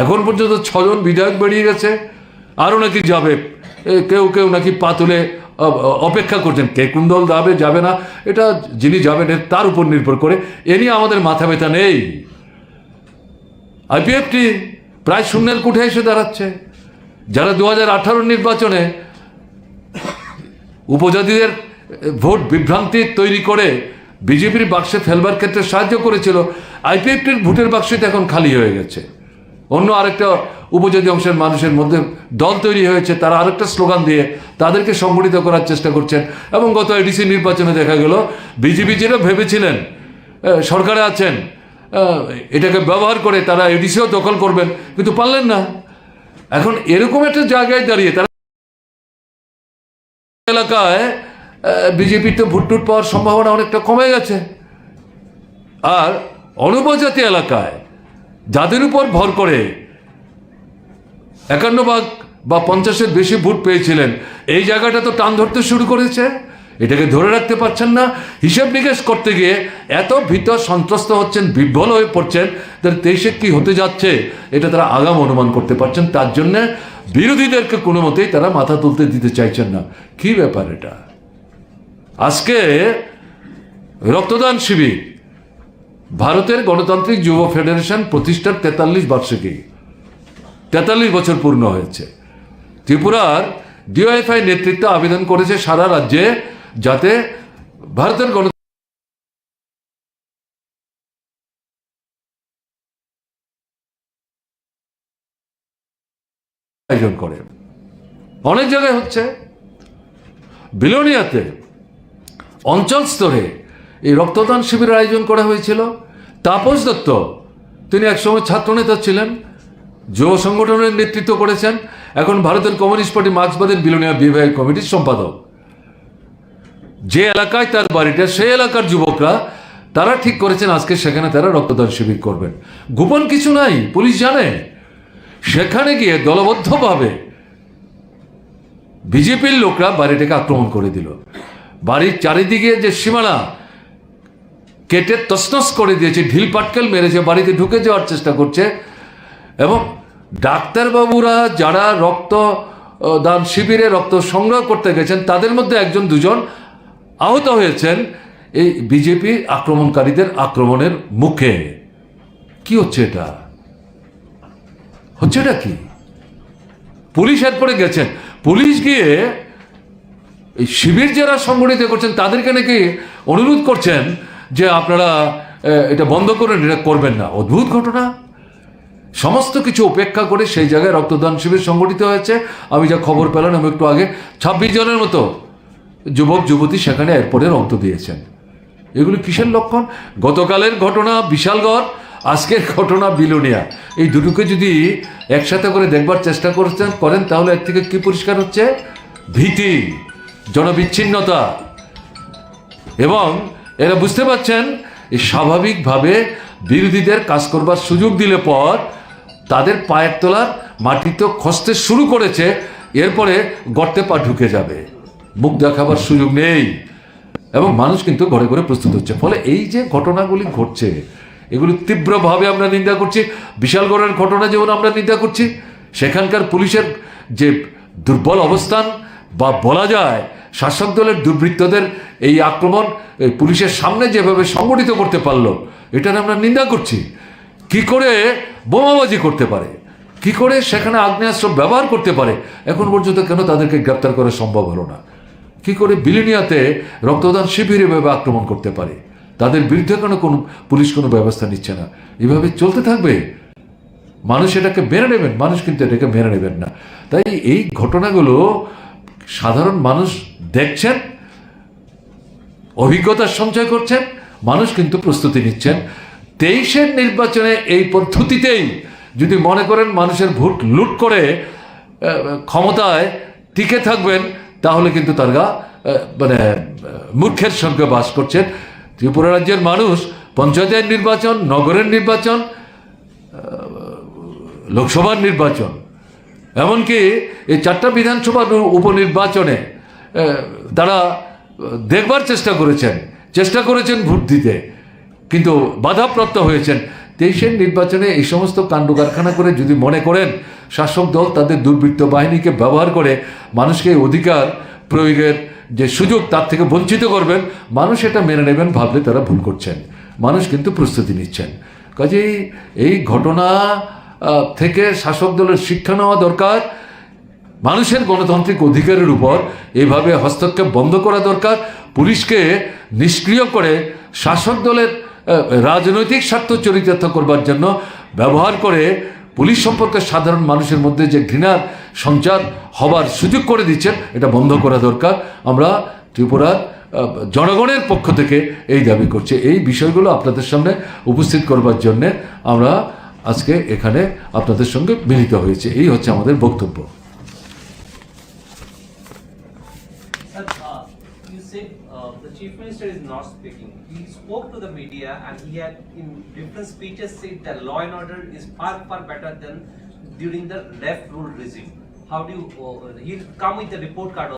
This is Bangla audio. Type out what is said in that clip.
এখন পর্যন্ত 6 জন বিধায়ক বেরিয়ে গেছে, আরও নাকি যাবে, কেউ কেউ নাকি পা তুলে অপেক্ষা করছেন কে কোন দল যাবে যাবে না, এটা যিনি যাবেন তার উপর নির্ভর করে। এ নিয়ে আমাদের মাথা ব্যথা নেই। আইপিএফটি প্রায় শূন্যের কোঠে এসে দাঁড়াচ্ছে। যারা 2018 নির্বাচনে উপজাতিদের ভোট বিভ্রান্তি তৈরি করে বিজেপির বাক্সে ফেলবার ক্ষেত্রে সাহায্য করেছিল, আইপিএফটির ভোটের বাক্সটা এখন খালি হয়ে গেছে। অন্য আরেকটা উপজাতি অংশের মানুষের মধ্যে দল তৈরি হয়েছে, তারা আরেকটা স্লোগান দিয়ে তাদেরকে সংগঠিত করার চেষ্টা করছেন। এবং গত এডিসি নির্বাচনে দেখা গেল বিজেপি যেটা ভেবেছিলেন সরকারে আছেন এটাকে ব্যবহার করে তারা এডিসিও দখল করবেন, কিন্তু পারলেন না। এখন এরকম একটা জায়গায় দাঁড়িয়ে তারা এলাকায় বিজেপির তো ভোট টুট পাওয়ার সম্ভাবনা অনেকটা কমে গেছে। আর অনুপজাতি এলাকায় যাদের উপর ভর করে 51 বা 50-এর বেশি ভোট পেয়েছিলেন, এই জায়গাটা তো টান ধরতে শুরু করেছে। এটাকে ধরে রাখতে পারছেন না। হিসেব নিকেশ করতে গিয়ে এত ভীত সন্ত্রস্ত হচ্ছেন, বিহ্বল হয়ে পড়ছেন, তার 23-এ কি হতে যাচ্ছে এটা তারা আগাম অনুমান করতে পারছেন। তার জন্য বিরোধীদেরকে কোনো মতেই তারা মাথা তুলতে দিতে চাইছেন না। কি ব্যাপার এটা? আজকে রক্তদান শিবির, ভারতের গণতান্ত্রিক যুব ফেডারেশন প্রতিষ্ঠার 43 বার্ষিকী, 43 বছর পূর্ণ হয়েছে। ত্রিপুরার ডিওএফআই নেতৃত্বে আবেদন করেছে সারা রাজ্যে যাতে ভারতের আয়োজন করে। অনেক জায়গায় হচ্ছে। বিলোনিয়াতে অঞ্চল স্তরে এই রক্তদান শিবিরের আয়োজন করা হয়েছিল। তাপস দত্ত, তিনি একসময় ছাত্রনেতা ছিলেন, যুব সংগঠনের নেতৃত্ব করেছেন, এখন ভারতের কমিউনিস্ট পার্টি মার্ক্সবাদের বিলোনিয়া বিভাগীয় কমিটির সম্পাদক। যে এলাকায় তার বাড়িটা, সেই এলাকার যুবকরা তারা ঠিক করেছেন আজকে সেখানে তারা রক্তদান শিবির করবেন। গোপন কিছু নাই, পুলিশ জানে। সেখানে গিয়ে দলবদ্ধভাবে বিজেপির লোকরা বাড়িটাকে আক্রমণ করে দিল। বাড়ির চারিদিকে যে সীমানা কেটে তছনছ করে দিয়েছে, ঢিল পাটকেল মেরেছে, বাড়িতে ঢুকে যাওয়ার চেষ্টা করছে। এবং ডাক্তারবাবুরা যারা রক্তদান শিবিরে রক্ত সংগ্রহ করতে গেছেন তাদের মধ্যে 1-2 আহত হয়েছেন এই বিজেপি আক্রমণকারীদের আক্রমণের মুখে। কি হচ্ছে এটা? হচ্ছে এটা কি? পুলিশ এরপরে গেছেন, পুলিশ গিয়ে এই শিবির যারা সংগঠিত করছেন তাদেরকে নাকি অনুরোধ করছেন যে আপনারা এটা বন্ধ করেন, এটা করবেন না। অদ্ভুত ঘটনা। সমস্ত কিছু উপেক্ষা করে সেই জায়গায় রক্তদান শিবির সংগঠিত হয়েছে। আমি যা খবর পেলাম আমি একটু আগে, 26 জনের মতো যুবক যুবতী সেখানে এরপরে রক্ত দিয়েছেন। এগুলো কিসের লক্ষণ? গতকালের ঘটনা বিশালগড়, আজকের ঘটনা বিলোনিয়া, এই দুটোকে যদি একসাথে করে দেখবার চেষ্টা করেন তাহলে এর থেকে কি পরিষ্কার হচ্ছে? ভীতি, জনবিচ্ছিন্নতা। এবং এরা বুঝতে পারছেন এই স্বাভাবিকভাবে বিরোধীদের কাজ করবার সুযোগ দিলে পর তাদের পায়ের তলার মাটি তো খসতে শুরু করেছে, এরপরে গর্তে পা ঢুকে যাবে, মুখ দেখাবার সুযোগ নেই। এবং মানুষ কিন্তু ঘরে ঘরে প্রস্তুত হচ্ছে। ফলে এই যে ঘটনাগুলি ঘটছে এগুলি তীব্রভাবে আমরা নিন্দা করছি। বিশালগড়ের ঘটনা যেমন আমরা নিন্দা করছি, সেখানকার পুলিশের যে দুর্বল অবস্থান, বা বলা যায় শাসক দলের দুর্বৃত্তদের এই আক্রমণ এই পুলিশের সামনে যেভাবে সংগঠিত করতে পারলো, এটার আমরা নিন্দা করছি। কি করে বোমাবাজি করতে পারে, কি করে সেখানে আগ্নেয়াস্ত্র ব্যবহার করতে পারে, এখন পর্যন্ত কেন তাদেরকে গ্রেপ্তার করা সম্ভব হলো না? কি করে বিলোনিয়াতে রক্তদান শিবিরে এভাবে আক্রমণ করতে পারে, তাদের বিরুদ্ধে কেন কোনো পুলিশ কোনো ব্যবস্থা নিচ্ছে না? এভাবে চলতে থাকবে, মানুষ এটাকে মেনে নেবেন? মানুষ কিন্তু এটাকে মেনে নেবেন না। তাই এই ঘটনাগুলো সাধারণ মানুষ দেখছেন, অভিজ্ঞতা সঞ্চয় করছেন, মানুষ কিন্তু প্রস্তুতি নিচ্ছেন। 23-এর নির্বাচনে এই পদ্ধতিতেই যদি মনে করেন মানুষের ভোট লুট করে ক্ষমতায় টিকে থাকবেন, তাহলে কিন্তু তারা মানে মূর্খের সঙ্গে বাস করছেন। ত্রিপুরা রাজ্যের মানুষ পঞ্চায়েতের নির্বাচন, নগরের নির্বাচন, লোকসভার নির্বাচন, এমনকি এই 4টা বিধানসভার উপনির্বাচনে তারা দেখবার চেষ্টা করেছেন ভোট দিতে, কিন্তু বাধাপ্রাপ্ত হয়েছেন। 23-এর নির্বাচনে এই সমস্ত কাণ্ড কারখানা করে যদি মনে করেন শাসক দল তাদের দুর্বৃত্ত বাহিনীকে ব্যবহার করে মানুষকে অধিকার প্রয়োগের যে সুযোগ তার থেকে বঞ্চিত করবেন, মানুষ এটা মেনে নেবেন ভাবলে তারা ভুল করছেন। মানুষ কিন্তু প্রস্তুতি নিচ্ছেন। কাজেই এই ঘটনা থেকে শাসক দলের শিক্ষা নেওয়া দরকার। মানুষের গণতান্ত্রিক অধিকারের উপর এইভাবে হস্তক্ষেপ বন্ধ করা দরকার। পুলিশকে নিষ্ক্রিয় করে শাসক দলের রাজনৈতিক স্বার্থ চরিতার্থ করবার জন্য ব্যবহার করে পুলিশ সম্পর্কে সাধারণ মানুষের মধ্যে যে ঘৃণার সঞ্চার হবার সুযোগ করে দিচ্ছেন, এটা বন্ধ করা দরকার। আমরা ত্রিপুরার জনগণের পক্ষ থেকে এই দাবি করছি। এই বিষয়গুলো আপনাদের সামনে উপস্থিত করবার জন্যে আমরা আজকে এখানে আপনাদের সঙ্গে মিলিত হয়েছে। এই হচ্ছে আমাদের বক্তব্য। You said the Chief Minister is not speaking. He spoke to the media and he had in different speeches said that law and order is far better than during the left rule regime. How do you, he'll come with the report card